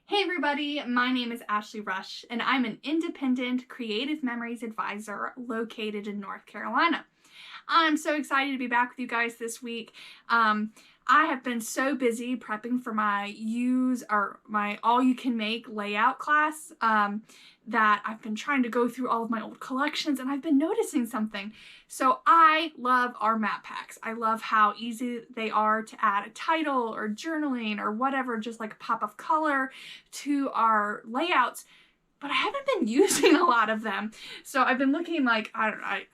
Hey everybody, my name is Ashley Rush and I'm an independent creative memories advisor located in North Carolina. I'm so excited to be back with you guys this week. I have been so busy prepping for my my all you can make layout class that I've been trying to go through all of my old collections, and I've been noticing something. So I love our map packs. I love how easy they are to add a title or journaling or whatever, just like a pop of color to our layouts. But I haven't been using a lot of them. So I've been looking like,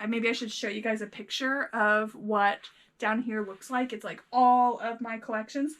maybe I should show you guys a picture of what down here looks like. It's like all of my collections.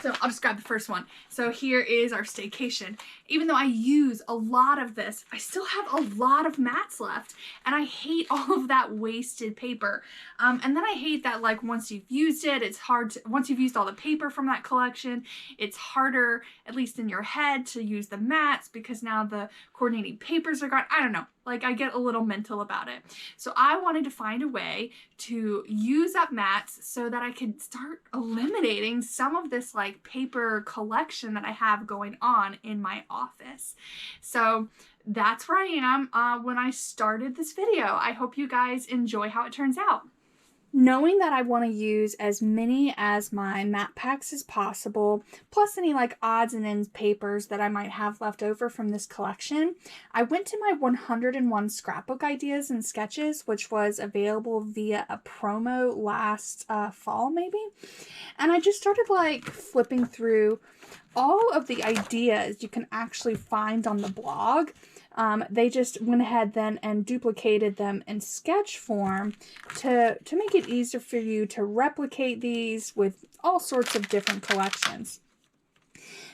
So I'll just grab the first one. So here is our staycation. Even though I use a lot of this, I still have a lot of mats left, and I hate all of that wasted paper. And then I hate that, like, once you've used it, it's hard to, once you've used all the paper from that collection, it's harder, at least in your head, to use the mats because now the coordinating papers are gone. I don't know. Like, I get a little mental about it. So I wanted to find a way to use up mats so that I could start eliminating some of this like paper collection that I have going on in my office. So that's where I am when I started this video. I hope you guys enjoy how it turns out. Knowing that I want to use as many as my map packs as possible, plus any like odds and ends papers that I might have left over from this collection, I went to my 101 scrapbook ideas and sketches, which was available via a promo last fall maybe. And I just started like flipping through all of the ideas you can actually find on the blog. They just went ahead then and duplicated them in sketch form to make it easier for you to replicate these with all sorts of different collections.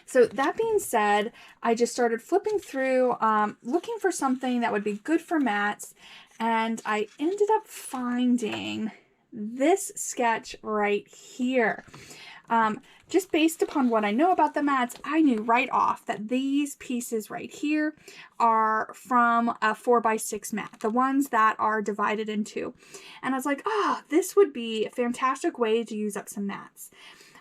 So that being said, I just started flipping through, looking for something that would be good for mats, and I ended up finding this sketch right here. Just based upon what I know about the mats, I knew right off that these pieces right here are from a 4x6 mat, the ones that are divided in two. And I was like, oh, this would be a fantastic way to use up some mats.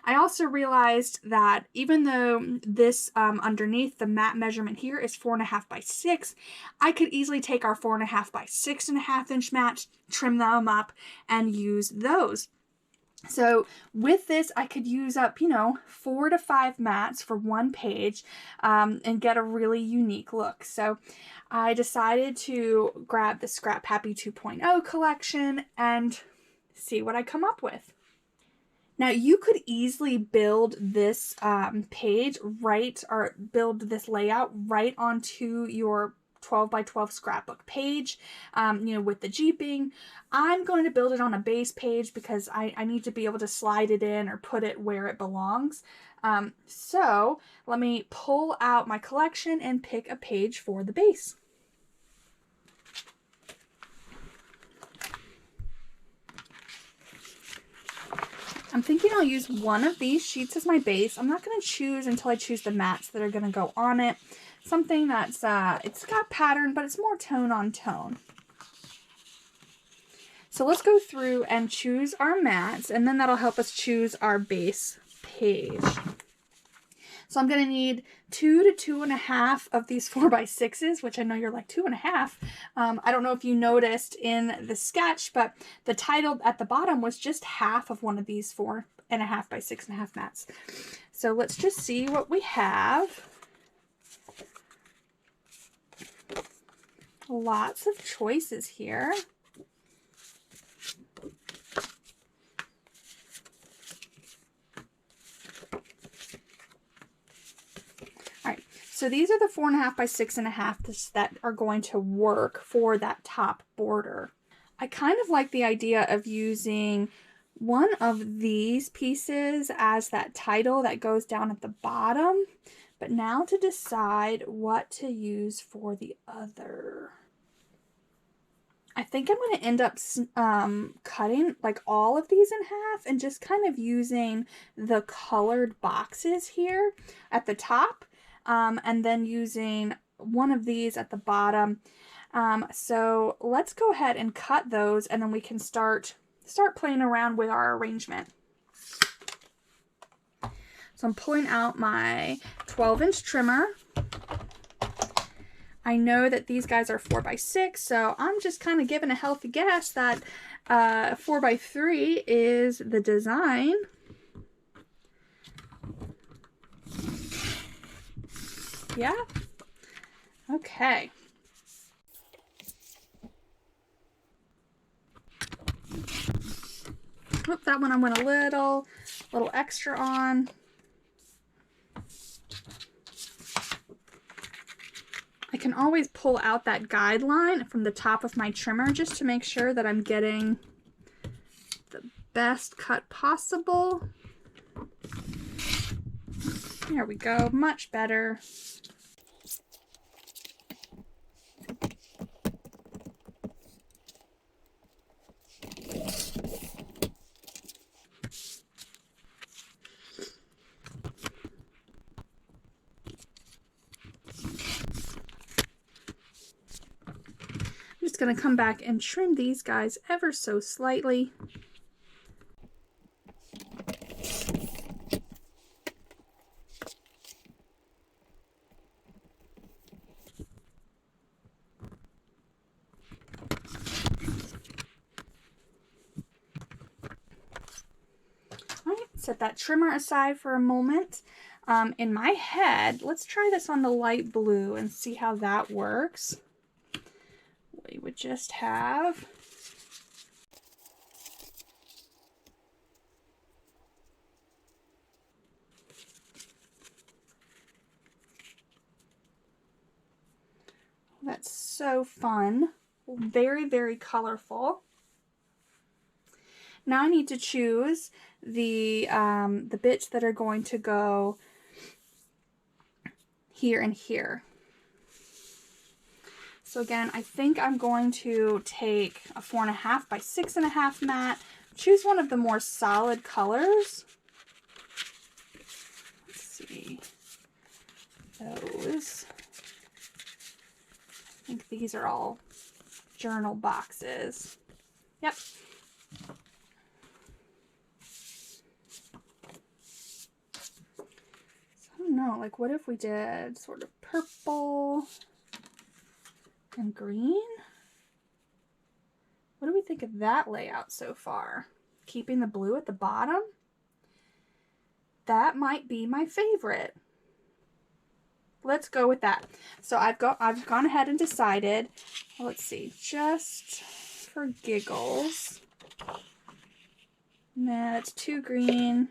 I also realized that even though this underneath the mat measurement here is 4.5 by 6, I could easily take our 4.5 by 6.5 inch mats, trim them up, and use those. So with this, I could use up, 4 to 5 mats for one page and get a really unique look. So I decided to grab the Scrap Happy 2.0 collection and see what I come up with. Now you could easily build this page or build this layout right onto your 12 by 12 scrapbook page, with the jeeping. I'm going to build it on a base page because I need to be able to slide it in or put it where it belongs. So let me pull out my collection and pick a page for the base. I'm thinking I'll use one of these sheets as my base. I'm not going to choose until I choose the mats that are going to go on it. Something that's, it's got pattern, but it's more tone on tone. So let's go through and choose our mats, and then that'll help us choose our base page. So I'm going to need 2 to 2.5 of these 4x6s, which I know you're like 2.5. I don't know if you noticed in the sketch, but the title at the bottom was just half of one of these 4.5 by 6.5 mats. So let's just see what we have. Lots of choices here. All right, so these are the 4.5 by 6.5 that are going to work for that top border. I kind of like the idea of using one of these pieces as that title that goes down at the bottom. But now to decide what to use for the other. I think I'm going to end up cutting like all of these in half and just kind of using the colored boxes here at the top, and then using one of these at the bottom. So let's go ahead and cut those, and then we can start playing around with our arrangement. So I'm pulling out my 12-inch trimmer. I know that these guys are 4x6, so I'm just kind of giving a healthy guess that 4x3 is the design. Yeah? Okay. Oop, that one I went a little extra on. I can always pull out that guideline from the top of my trimmer just to make sure that I'm getting the best cut possible. There we go, much better. I'm just going to come back and trim these guys ever so slightly. All right, set that trimmer aside for a moment. In my head, let's try this on the light blue and see how that works. We would just have that's so fun. Very, very colorful. Now I need to choose the bits that are going to go here and here. So again, I think I'm going to take a 4.5 by 6.5 mat, choose one of the more solid colors. Let's see, those. I think these are all journal boxes. Yep. So I don't know, like what if we did sort of purple and green? What do we think of that layout so far? Keeping the blue at the bottom? That might be my favorite. Let's go with that. So I've gone ahead and decided, let's see, just for giggles. Nah, that's too green.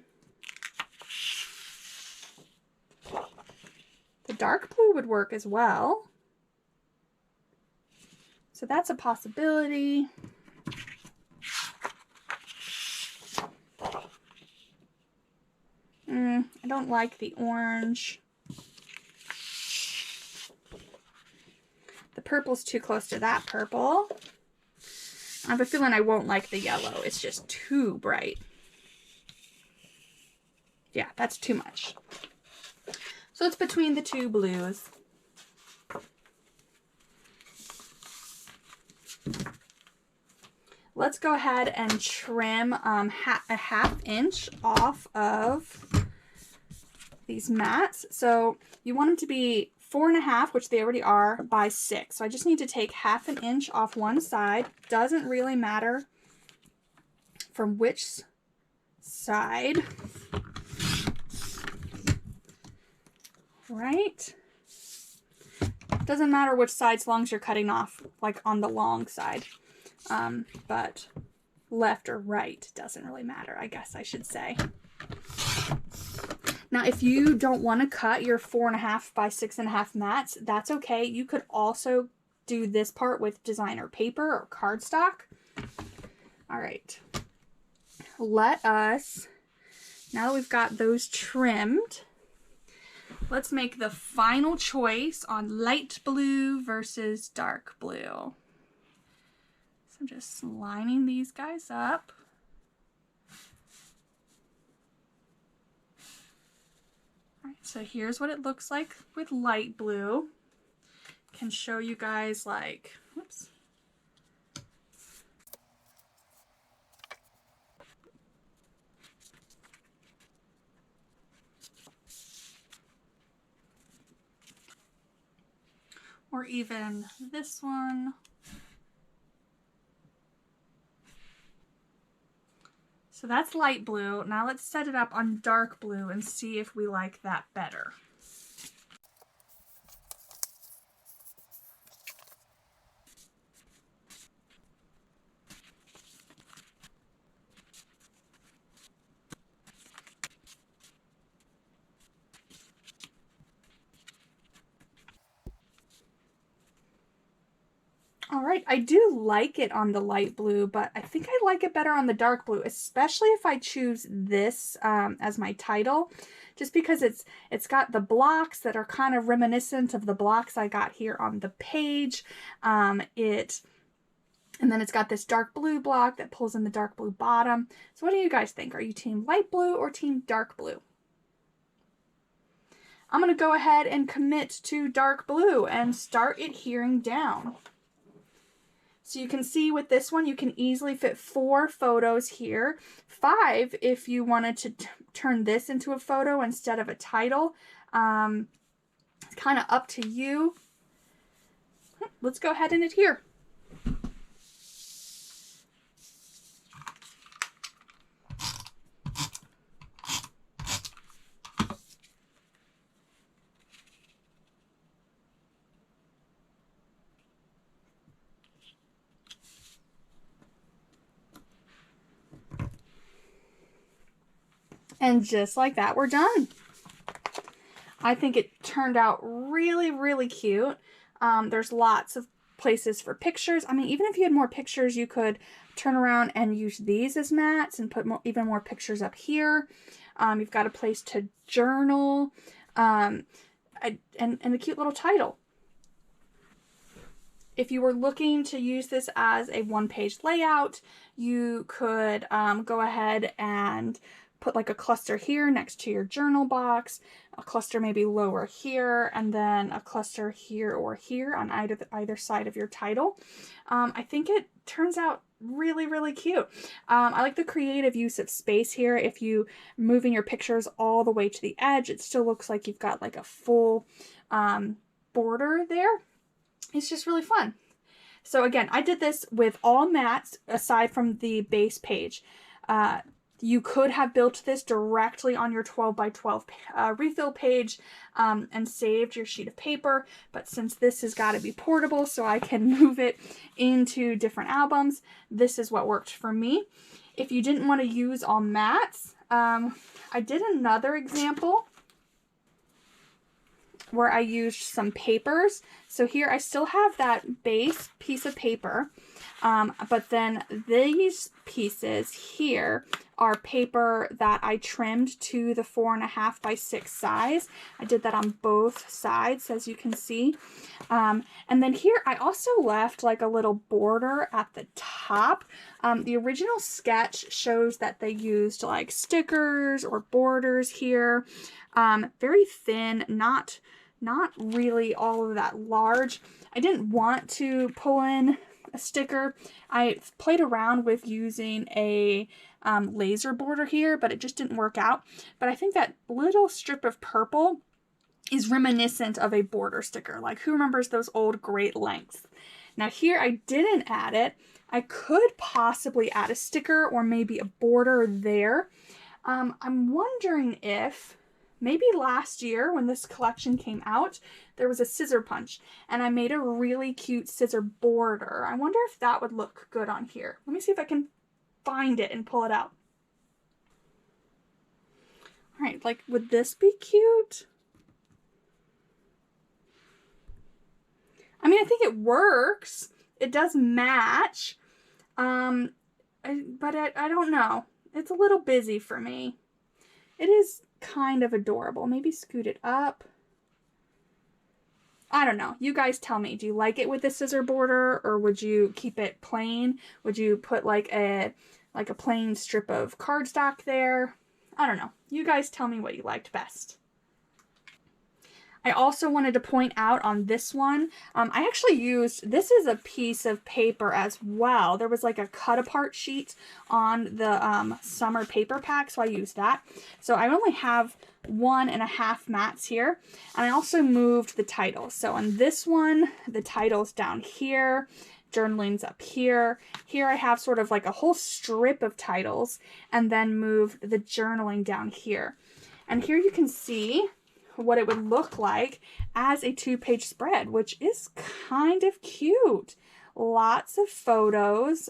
The dark blue would work as well. So that's a possibility. I don't like the orange. The purple's too close to that purple. I have a feeling I won't like the yellow. It's just too bright. Yeah, that's too much. So it's between the two blues. Let's go ahead and trim a 1/2 inch off of these mats. So you want them to be 4.5, which they already are, by 6. So I just need to take 1/2 inch off one side. Doesn't really matter from which side. Right? Doesn't matter which side as long as you're cutting off like on the long side. But left or right doesn't really matter, I guess I should say. Now, if you don't want to cut your 4.5 by 6.5 mats, that's okay. You could also do this part with designer paper or cardstock. All right. Let us, now that we've got those trimmed, let's make the final choice on light blue versus dark blue. So I'm just lining these guys up. All right, so here's what it looks like with light blue. Can show you guys like, whoops. or even this one. So that's light blue. Now let's set it up on dark blue and see if we like that better. All right, I do like it on the light blue, but I think I like it better on the dark blue, especially if I choose this as my title, just because it's got the blocks that are kind of reminiscent of the blocks I got here on the page. And then it's got this dark blue block that pulls in the dark blue bottom. So what do you guys think? Are you team light blue or team dark blue? I'm going to go ahead and commit to dark blue and start adhering down. So you can see with this one, you can easily fit 4 photos here, 5 if you wanted to turn this into a photo instead of a title. It's kind of up to you. Let's go ahead and adhere. And just like that, we're done. I think it turned out really, really cute. There's lots of places for pictures. I mean, even if you had more pictures, you could turn around and use these as mats and put even more pictures up here. You've got a place to journal, and a cute little title. If you were looking to use this as a one-page layout, you could go ahead and put like a cluster here next to your journal box, a cluster maybe lower here, and then a cluster here or here on either side of your title. I think it turns out really, really cute. I like the creative use of space here. If you moving your pictures all the way to the edge, it still looks like you've got like a full border there. It's just really fun. So again, I did this with all mats aside from the base page. You could have built this directly on your 12 by 12 refill page and saved your sheet of paper, but since this has got to be portable so I can move it into different albums, this is what worked for me. If you didn't want to use all mats, I did another example where I used some papers. So here I still have that base piece of paper, but then these pieces here are paper that I trimmed to the 4.5 by 6 size. I did that on both sides, as you can see. And then here I also left like a little border at the top. The original sketch shows that they used like stickers or borders here. Very thin, not really all of that large. I didn't want to pull in a sticker. I played around with using a laser border here, but it just didn't work out. But I think that little strip of purple is reminiscent of a border sticker. Like, who remembers those old Great Lengths? Now here I didn't add it. I could possibly add a sticker or maybe a border there. I'm wondering if maybe last year when this collection came out, there was a scissor punch and I made a really cute scissor border. I wonder if that would look good on here. Let me see if I can find it and pull it out. All right, like, would this be cute? I mean, I think it works. It does match, but I don't know. It's a little busy for me. It is kind of adorable. Maybe scoot it up. I don't know. You guys tell me. Do you like it with the scissor border, or would you keep it plain? Would you put like a plain strip of cardstock there? I don't know. You guys tell me what you liked best. I also wanted to point out on this one, I actually used, this is a piece of paper as well. There was like a cut apart sheet on the summer paper pack, so I used that. So I only have 1.5 mats here, and I also moved the titles. So on this one, the title's down here, journaling's up here. Here I have sort of like a whole strip of titles, and then moved the journaling down here. And here you can see what it would look like as a 2-page spread, which is kind of cute. Lots of photos,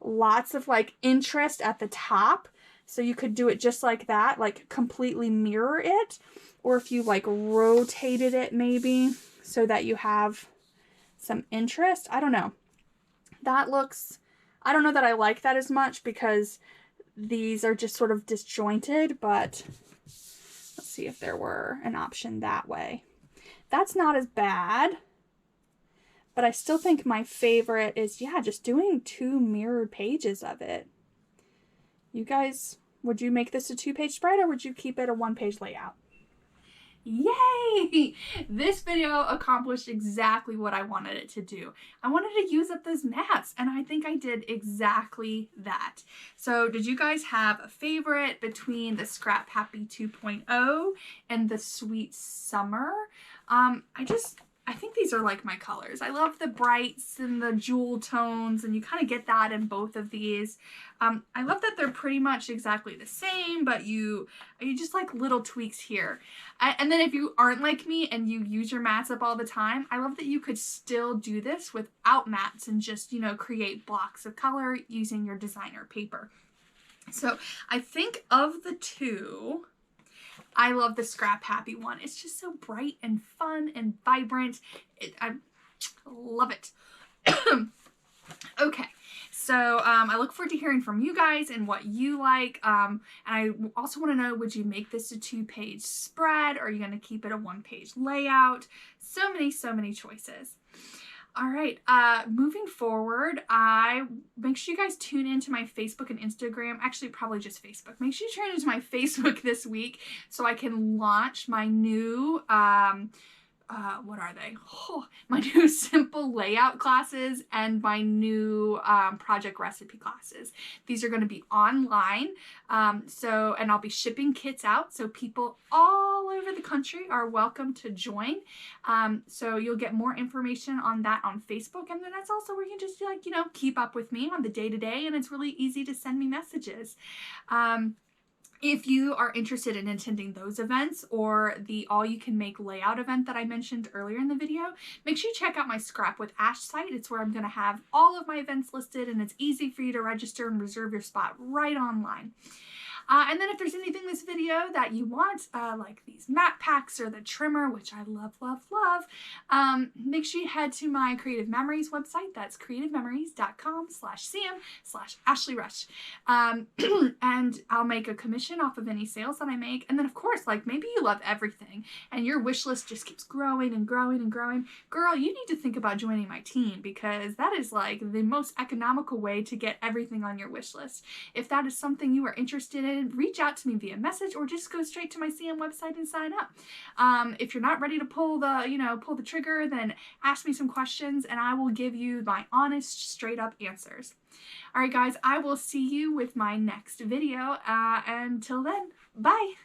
lots of like interest at the top. So you could do it just like that, like completely mirror it. Or if you like rotated it maybe so that you have some interest. I don't know. That looks, I don't know that I like that as much because these are just sort of disjointed, but let's see if there were an option that way. That's not as bad, but I still think my favorite is, yeah, just doing 2 mirrored pages of it. You guys, would you make this a 2-page spread or would you keep it a 1-page layout? Yay! This video accomplished exactly what I wanted it to do. I wanted to use up those mats, and I think I did exactly that. So did you guys have a favorite between the Scrap Happy 2.0 and the Sweet Summer? I think these are like my colors. I love the brights and the jewel tones, and you kind of get that in both of these. I love that they're pretty much exactly the same, but you just like little tweaks here. And then if you aren't like me and you use your mats up all the time, I love that you could still do this without mats and just, you know, create blocks of color using your designer paper. So I think of the two, I love the Scrap Happy one. It's just so bright and fun and vibrant. I love it. Okay, so I look forward to hearing from you guys and what you like. And I also want to know, would you make this a 2-page spread? Or are you going to keep it a 1-page layout? So many choices. All right, moving forward, make sure you guys tune into my Facebook and Instagram. Actually, probably just Facebook. Make sure you tune into my Facebook this week so I can launch my new, what are they? Oh, my new simple layout classes and my new project recipe classes. These are going to be online. And I'll be shipping kits out. So people all over the country are welcome to join. So you'll get more information on that on Facebook. And then that's also where you can just like, you know, keep up with me on the day-to-day, and it's really easy to send me messages. If you are interested in attending those events or the all-you-can-make layout event that I mentioned earlier in the video, make sure you check out my Scrap with Ash site. It's where I'm going to have all of my events listed, and it's easy for you to register and reserve your spot right online. And then if there's anything in this video that you want, like these mat packs or the trimmer, which I love, make sure you head to my Creative Memories website. That's creativememories.com/cm/AshleyRush. And I'll make a commission off of any sales that I make. And then of course, like maybe you love everything and your wish list just keeps growing and growing and growing. Girl, you need to think about joining my team, because that is like the most economical way to get everything on your wish list. If that is something you are interested in, reach out to me via message or just go straight to my CM website and sign up. If you're not ready to pull the trigger, then ask me some questions and I will give you my honest, straight up answers. All right, guys, I will see you with my next video. Until then, bye.